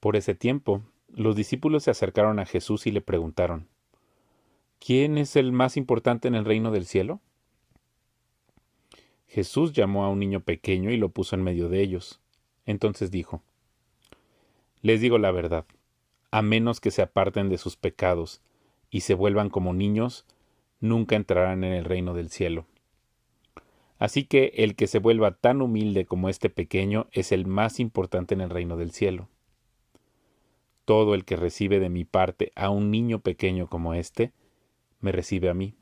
Por ese tiempo, los discípulos se acercaron a Jesús y le preguntaron, ¿quién es el más importante en el reino del cielo? Jesús llamó a un niño pequeño y lo puso en medio de ellos. Entonces dijo, les digo la verdad, a menos que se aparten de sus pecados y se vuelvan como niños, nunca entrarán en el reino del cielo. Así que el que se vuelva tan humilde como este pequeño es el más importante en el reino del cielo. Todo el que recibe de mi parte a un niño pequeño como este, me recibe a mí.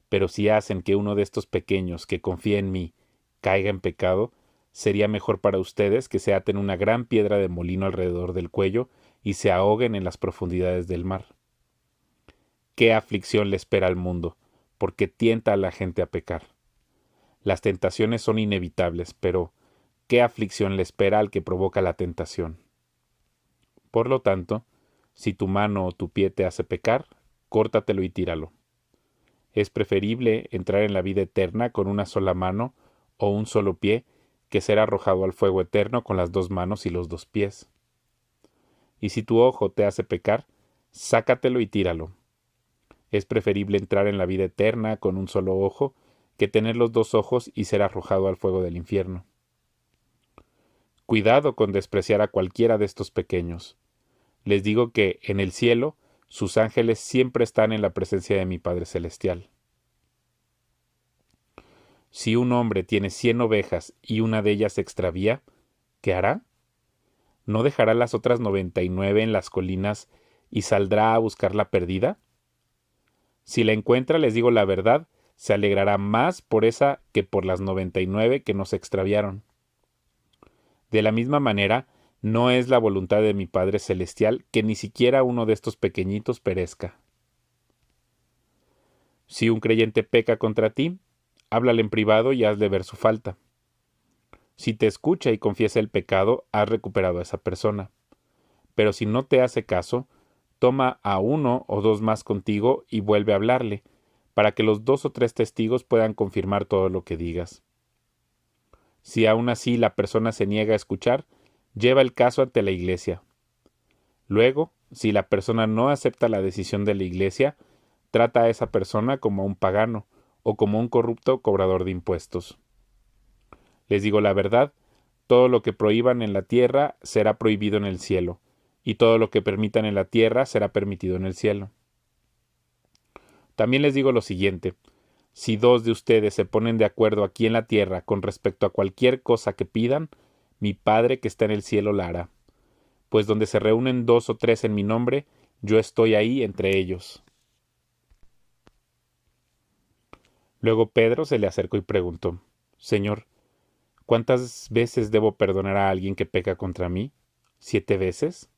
Pero si hacen que uno de estos pequeños que confía en mí caiga en pecado, sería mejor para ustedes que se aten una gran piedra de molino alrededor del cuello y se ahoguen en las profundidades del mar. ¿Qué aflicción le espera al mundo? Porque tienta a la gente a pecar. Las tentaciones son inevitables, pero ¿qué aflicción le espera al que provoca la tentación? Por lo tanto, si tu mano o tu pie te hace pecar, córtatelo y tíralo. Es preferible entrar en la vida eterna con una sola mano o un solo pie que ser arrojado al fuego eterno con las dos manos y los dos pies. Y si tu ojo te hace pecar, sácatelo y tíralo. Es preferible entrar en la vida eterna con un solo ojo que tener los dos ojos y ser arrojado al fuego del infierno. Cuidado con despreciar a cualquiera de estos pequeños. Les digo que en el cielo sus ángeles siempre están en la presencia de mi Padre Celestial. Si un hombre tiene 100 ovejas y una de ellas se extravía, ¿qué hará? ¿No dejará las otras 99 en las colinas y saldrá a buscar la perdida? Si la encuentra, les digo la verdad, se alegrará más por esa que por las 99 que no se extraviaron. De la misma manera, no es la voluntad de mi Padre Celestial que ni siquiera uno de estos pequeñitos perezca. Si un creyente peca contra ti, háblale en privado y hazle ver su falta. Si te escucha y confiesa el pecado, has recuperado a esa persona. Pero si no te hace caso, toma a uno o dos más contigo y vuelve a hablarle, para que los 2 o 3 testigos puedan confirmar todo lo que digas. Si aún así la persona se niega a escuchar, lleva el caso ante la iglesia. Luego, si la persona no acepta la decisión de la iglesia, trata a esa persona como un pagano o como un corrupto cobrador de impuestos. Les digo la verdad, todo lo que prohíban en la tierra será prohibido en el cielo, y todo lo que permitan en la tierra será permitido en el cielo. También les digo lo siguiente, si 2 de ustedes se ponen de acuerdo aquí en la tierra con respecto a cualquier cosa que pidan, mi Padre que está en el cielo la hará. Pues donde se reúnen 2 o 3 en mi nombre, yo estoy ahí entre ellos. Luego Pedro se le acercó y preguntó, Señor, ¿cuántas veces debo perdonar a alguien que peca contra mí? ¿7 veces?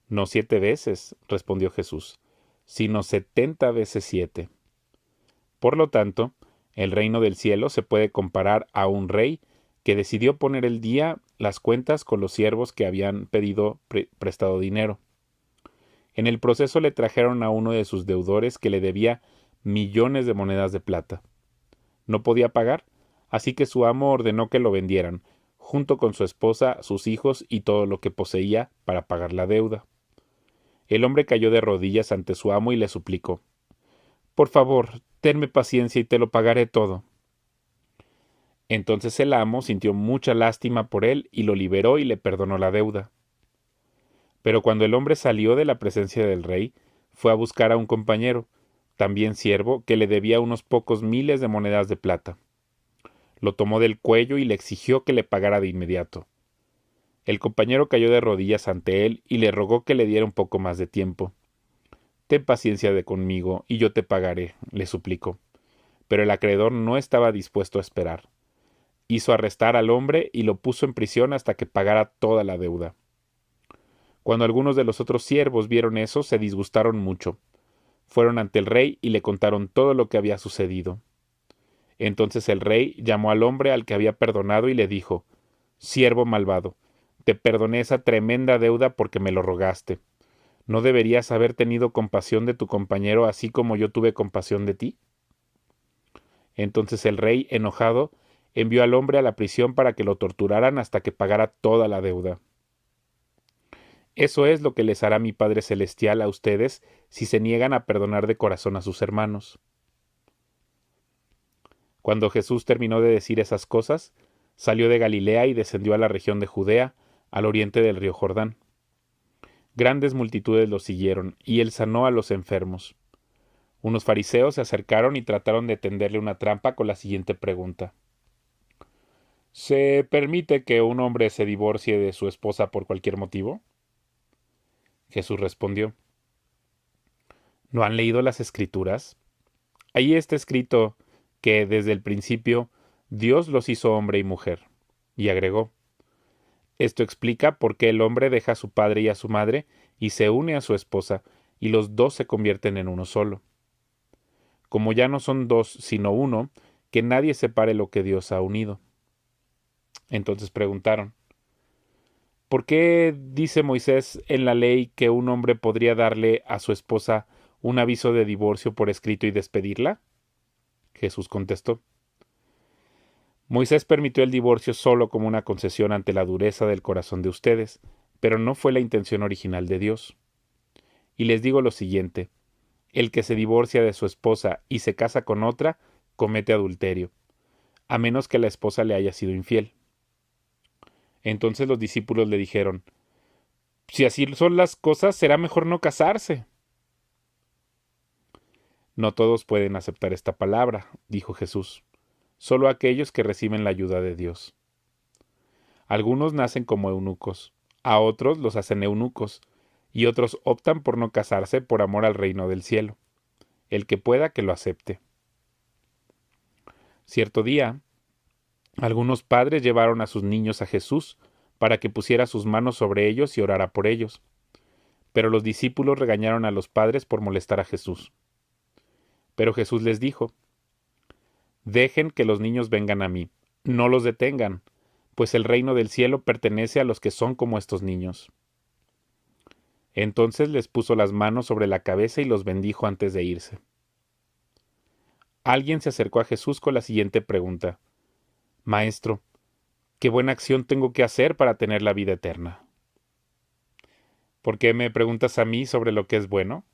No 7 veces, respondió Jesús, sino 70 veces 7. Por lo tanto, el reino del cielo se puede comparar a un rey que decidió poner el día las cuentas con los siervos que habían pedido prestado dinero. En el proceso le trajeron a uno de sus deudores que le debía millones de monedas de plata. No podía pagar, así que su amo ordenó que lo vendieran, junto con su esposa, sus hijos y todo lo que poseía para pagar la deuda. El hombre cayó de rodillas ante su amo y le suplicó, «Por favor, tenme paciencia y te lo pagaré todo». Entonces el amo sintió mucha lástima por él y lo liberó y le perdonó la deuda. Pero cuando el hombre salió de la presencia del rey, fue a buscar a un compañero, también siervo, que le debía unos pocos miles de monedas de plata. Lo tomó del cuello y le exigió que le pagara de inmediato. El compañero cayó de rodillas ante él y le rogó que le diera un poco más de tiempo. «Ten paciencia de conmigo y yo te pagaré», le suplicó. Pero el acreedor no estaba dispuesto a esperar. Hizo arrestar al hombre y lo puso en prisión hasta que pagara toda la deuda. Cuando algunos de los otros siervos vieron eso, se disgustaron mucho. Fueron ante el rey y le contaron todo lo que había sucedido. Entonces el rey llamó al hombre al que había perdonado y le dijo, «Siervo malvado, te perdoné esa tremenda deuda porque me lo rogaste. ¿No deberías haber tenido compasión de tu compañero así como yo tuve compasión de ti?» Entonces el rey, enojado, envió al hombre a la prisión para que lo torturaran hasta que pagara toda la deuda. Eso es lo que les hará mi Padre Celestial a ustedes si se niegan a perdonar de corazón a sus hermanos. Cuando Jesús terminó de decir esas cosas, salió de Galilea y descendió a la región de Judea, al oriente del río Jordán. Grandes multitudes lo siguieron, y él sanó a los enfermos. Unos fariseos se acercaron y trataron de tenderle una trampa con la siguiente pregunta: ¿se permite que un hombre se divorcie de su esposa por cualquier motivo? Jesús respondió: ¿no han leído las Escrituras? Ahí está escrito que desde el principio Dios los hizo hombre y mujer. Y agregó: esto explica por qué el hombre deja a su padre y a su madre y se une a su esposa, y los dos se convierten en uno solo. Como ya no son dos, sino uno, que nadie separe lo que Dios ha unido. Entonces preguntaron: ¿por qué dice Moisés en la ley que un hombre podría darle a su esposa un aviso de divorcio por escrito y despedirla? Jesús contestó: Moisés permitió el divorcio solo como una concesión ante la dureza del corazón de ustedes, pero no fue la intención original de Dios. Y les digo lo siguiente: el que se divorcia de su esposa y se casa con otra, comete adulterio, a menos que la esposa le haya sido infiel. Entonces los discípulos le dijeron: si así son las cosas, será mejor no casarse. No todos pueden aceptar esta palabra, dijo Jesús, solo aquellos que reciben la ayuda de Dios. Algunos nacen como eunucos, a otros los hacen eunucos, y otros optan por no casarse por amor al reino del cielo. El que pueda, que lo acepte. Cierto día, algunos padres llevaron a sus niños a Jesús para que pusiera sus manos sobre ellos y orara por ellos. Pero los discípulos regañaron a los padres por molestar a Jesús. Pero Jesús les dijo: dejen que los niños vengan a mí, no los detengan, pues el reino del cielo pertenece a los que son como estos niños. Entonces les puso las manos sobre la cabeza y los bendijo antes de irse. Alguien se acercó a Jesús con la siguiente pregunta: Maestro, ¿qué buena acción tengo que hacer para tener la vida eterna? ¿Por qué me preguntas a mí sobre lo que es bueno?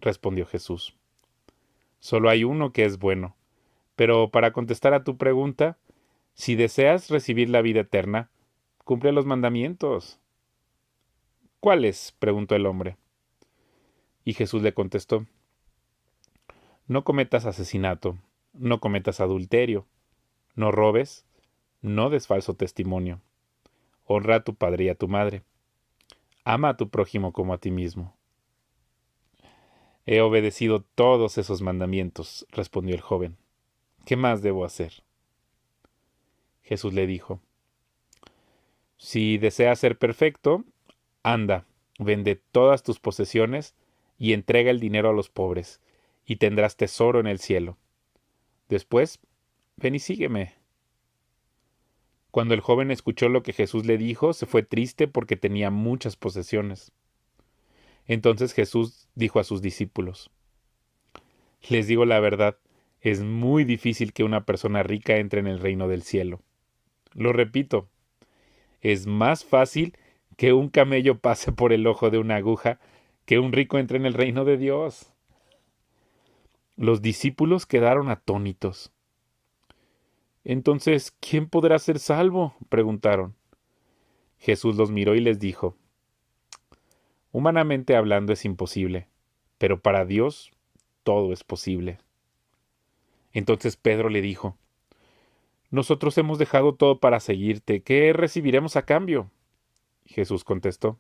Respondió Jesús. Solo hay uno que es bueno, pero para contestar a tu pregunta, si deseas recibir la vida eterna, cumple los mandamientos. ¿Cuáles?, preguntó el hombre. Y Jesús le contestó: no cometas asesinato, no cometas adulterio, no robes, no des falso testimonio, honra a tu padre y a tu madre, ama a tu prójimo como a ti mismo. He obedecido todos esos mandamientos, respondió el joven. ¿Qué más debo hacer? Jesús le dijo: si deseas ser perfecto, anda, vende todas tus posesiones y entrega el dinero a los pobres, y tendrás tesoro en el cielo. Después, ven y sígueme. Cuando el joven escuchó lo que Jesús le dijo, se fue triste porque tenía muchas posesiones. Entonces Jesús dijo a sus discípulos: les digo la verdad, es muy difícil que una persona rica entre en el reino del cielo. Lo repito, es más fácil que un camello pase por el ojo de una aguja que un rico entre en el reino de Dios. Los discípulos quedaron atónitos. Entonces, ¿quién podrá ser salvo?, preguntaron. Jesús los miró y les dijo: humanamente hablando es imposible, pero para Dios todo es posible. Entonces Pedro le dijo: nosotros hemos dejado todo para seguirte, ¿qué recibiremos a cambio? Jesús contestó: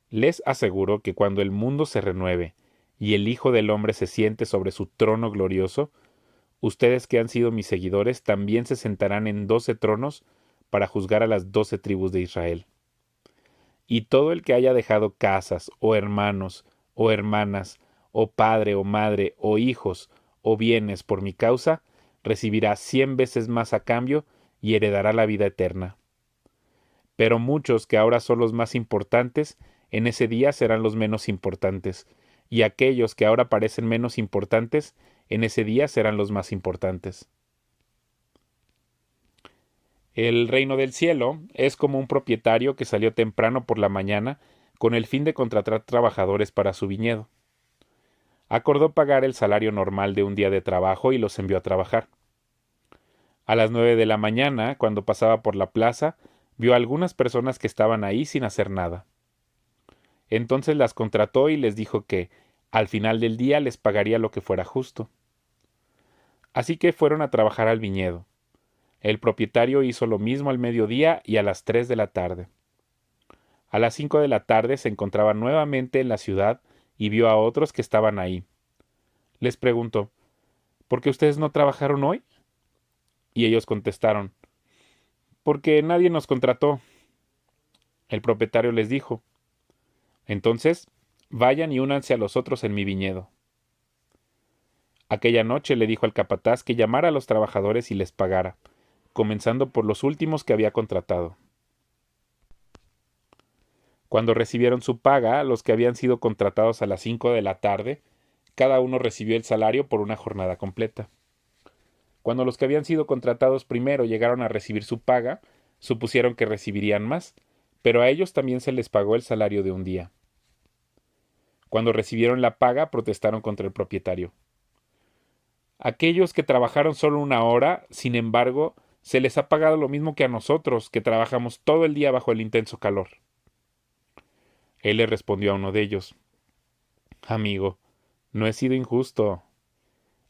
les aseguro que cuando el mundo se renueve y el Hijo del Hombre se siente sobre su trono glorioso, ustedes que han sido mis seguidores también se sentarán en 12 tronos para juzgar a las 12 tribus de Israel. Y todo el que haya dejado casas, o hermanos, o hermanas, o padre, o madre, o hijos, o bienes por mi causa, recibirá 100 veces más a cambio y heredará la vida eterna. Pero muchos que ahora son los más importantes, en ese día serán los menos importantes, y aquellos que ahora parecen menos importantes, en ese día serán los más importantes. El reino del cielo es como un propietario que salió temprano por la mañana con el fin de contratar trabajadores para su viñedo. Acordó pagar el salario normal de un día de trabajo y los envió a trabajar. A las 9 de la mañana, cuando pasaba por la plaza, vio a algunas personas que estaban ahí sin hacer nada. Entonces las contrató y les dijo que, al final del día, les pagaría lo que fuera justo. Así que fueron a trabajar al viñedo. El propietario hizo lo mismo al mediodía y a las 3 de la tarde. A las 5 de la tarde se encontraba nuevamente en la ciudad y vio a otros que estaban ahí. Les preguntó, ¿por qué ustedes no trabajaron hoy? Y ellos contestaron, porque nadie nos contrató. El propietario les dijo, entonces, vayan y únanse a los otros en mi viñedo. Aquella noche le dijo al capataz que llamara a los trabajadores y les pagara, comenzando por los últimos que había contratado. Cuando recibieron su paga, los que habían sido contratados a las 5 de la tarde, cada uno recibió el salario por una jornada completa. Cuando los que habían sido contratados primero llegaron a recibir su paga, supusieron que recibirían más, pero a ellos también se les pagó el salario de un día. Cuando recibieron la paga, protestaron contra el propietario. Aquellos que trabajaron solo una hora, sin embargo, se les ha pagado lo mismo que a nosotros, que trabajamos todo el día bajo el intenso calor. Él le respondió a uno de ellos, amigo, no he sido injusto.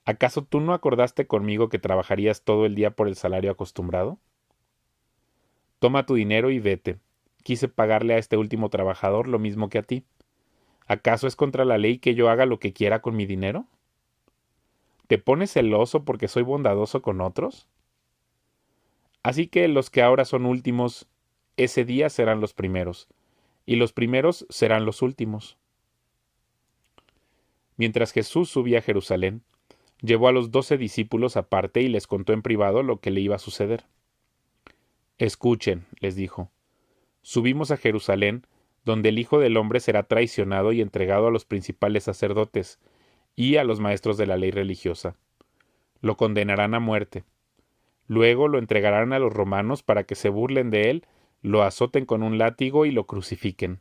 ¿Acaso tú no acordaste conmigo que trabajarías todo el día por el salario acostumbrado? Toma tu dinero y vete. Quise pagarle a este último trabajador lo mismo que a ti. ¿Acaso es contra la ley que yo haga lo que quiera con mi dinero? ¿Te pones celoso porque soy bondadoso con otros? Así que los que ahora son últimos, ese día serán los primeros, y los primeros serán los últimos. Mientras Jesús subía a Jerusalén, llevó a los 12 discípulos aparte y les contó en privado lo que le iba a suceder. Escuchen, les dijo, subimos a Jerusalén, donde el Hijo del Hombre será traicionado y entregado a los principales sacerdotes y a los maestros de la ley religiosa. Lo condenarán a muerte. Luego lo entregarán a los romanos para que se burlen de él, lo azoten con un látigo y lo crucifiquen,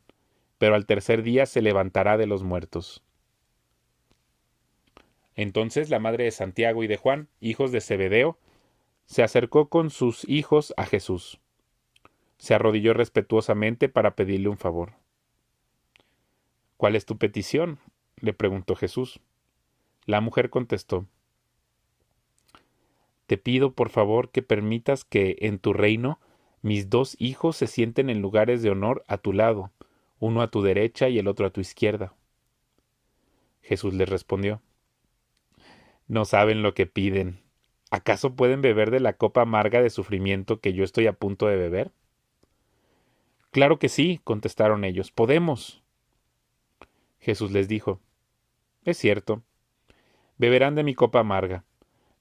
pero al tercer día se levantará de los muertos. Entonces la madre de Santiago y de Juan, hijos de Zebedeo, se acercó con sus hijos a Jesús. Se arrodilló respetuosamente para pedirle un favor. ¿Cuál es tu petición?, le preguntó Jesús. La mujer contestó, te pido por favor que permitas que en tu reino mis 2 hijos se sienten en lugares de honor a tu lado, uno a tu derecha y el otro a tu izquierda. Jesús les respondió, no saben lo que piden. ¿Acaso pueden beber de la copa amarga de sufrimiento que yo estoy a punto de beber? Claro que sí, contestaron ellos, podemos. Jesús les dijo, es cierto, beberán de mi copa amarga,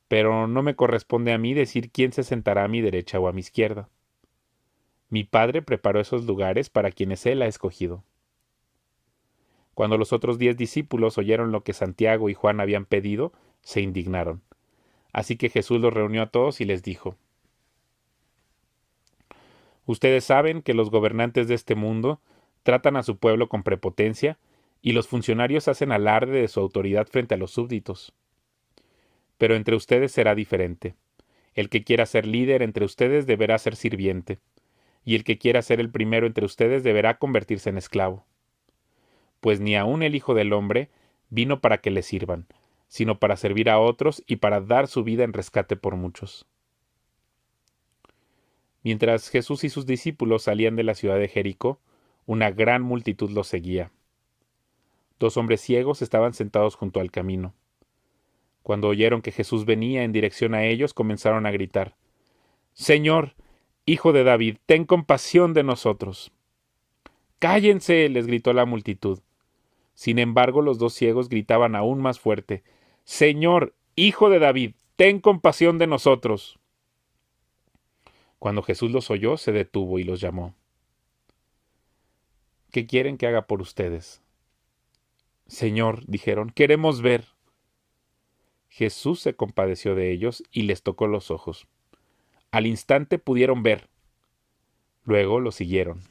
pero no me corresponde a mí decir quién se sentará a mi derecha o a mi izquierda. Mi Padre preparó esos lugares para quienes Él ha escogido. Cuando los otros 10 discípulos oyeron lo que Santiago y Juan habían pedido, se indignaron. Así que Jesús los reunió a todos y les dijo, ustedes saben que los gobernantes de este mundo tratan a su pueblo con prepotencia y los funcionarios hacen alarde de su autoridad frente a los súbditos. Pero entre ustedes será diferente. El que quiera ser líder entre ustedes deberá ser sirviente, y el que quiera ser el primero entre ustedes deberá convertirse en esclavo. Pues ni aun el Hijo del Hombre vino para que le sirvan, sino para servir a otros y para dar su vida en rescate por muchos. Mientras Jesús y sus discípulos salían de la ciudad de Jericó, una gran multitud los seguía. 2 hombres ciegos estaban sentados junto al camino. Cuando oyeron que Jesús venía en dirección a ellos, comenzaron a gritar, Señor, Hijo de David, ten compasión de nosotros. ¡Cállense!, les gritó la multitud. Sin embargo, los 2 ciegos gritaban aún más fuerte, Señor, Hijo de David, ten compasión de nosotros. Cuando Jesús los oyó, se detuvo y los llamó. ¿Qué quieren que haga por ustedes? Señor, dijeron, queremos ver. Jesús se compadeció de ellos y les tocó los ojos. Al instante pudieron ver. Luego lo siguieron.